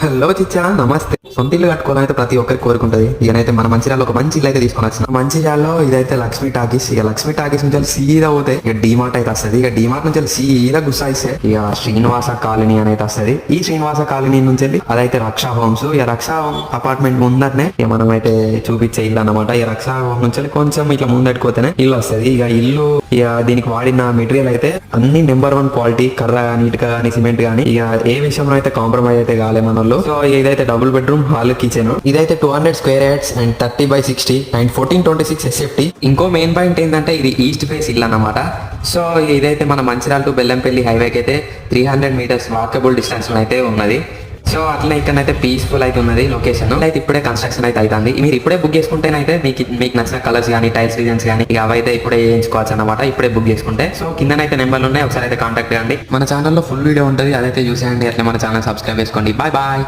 Hello చిచ్చా, నమస్తే. సొంత ఇల్లు కట్టుకోవాలైతే ప్రతి ఒక్కరికి కోరుకుంటది. ఈయనైతే మన మంచిర్యాలలో ఒక మంచి ఇల్లు అయితే తీసుకొని వచ్చిన. మంచిర్యాలలో ఇదైతే లక్ష్మీ టాకీస్. ఇక లక్ష్మీ టాకీస్ నుంచి సీదా పోతే ఇక డిమార్ట్ అయితే వస్తుంది. ఇక డిమార్ట్ నుంచి సీదా గుస్సాయిస్తే ఇక శ్రీనివాస కాలనీ అనేది వస్తుంది. ఈ శ్రీనివాస కాలనీ నుంచి అదైతే రక్షా హోమ్స్. ఇక రక్షా హోమ్ అపార్ట్మెంట్ ముందరనే ఇక మనం అయితే చూపించే ఇల్లు అన్నమాట. ఈ రక్షా హోమ్ నుంచి కొంచెం ఇట్లా ముందట్టుకోతేనే ఇల్లు వస్తుంది. ఇక ఇల్లు ఇక దీనికి వాడిన మెటీరియల్ అయితే అన్ని నెంబర్ 1 క్వాలిటీ. కర్ర కానీ, ఇటుక కానీ, సిమెంట్ కానీ ఇక ఏ విషయంలో అయితే కాంప్రమైజ్ అయితే కాలే మన వాళ్ళు. సో ఇదైతే డబుల్ బెడ్రూమ్ హాల్ కిచెన్. ఇదైతే 200 square yards and 30/60 and 1426 SFT. ఇంకో మెయిన్ పాయింట్ ఏంటంటే ఇది ఈస్ట్ ఫేస్ ఇల్లు అన్నమాట. సో ఇదైతే మన మంచిర్యాల టు బెల్లంపల్లి హైవేకి అయితే 300 మీటర్స్ వాకబుల్ డిస్టెన్స్ లో అయితే ఉన్నది. సో అట్లా ఇక్కడైతే పీస్ఫుల్ అయితే ఉన్నది లొకేషన్. అయితే ఇప్పుడే కన్స్ట్రక్షన్ అయితే అవుతుంది. మీరు ఇప్పుడే బుక్ చేసుకుంటేనైతే మీకు నచ్చిన కలర్స్ కానీ, టైల్స్ డిజైన్స్ కానీ ఇక అవైతే ఇప్పుడే వేయించుకోవచ్చు అన్నమాట. ఇప్పుడే బుక్ చేసుకుంటే. సో కిందనైతే నెంబర్లు ఉన్నాయి, ఒకసారి అయితే కాంటాక్ట్ చేయండి. మన ఛానల్లో ఫుల్ వీడియో ఉంటుంది, అదైతే చూసేయండి. అట్లా మన ఛానల్ సబ్స్క్రైబ్ చేసుకోండి. Bye bye.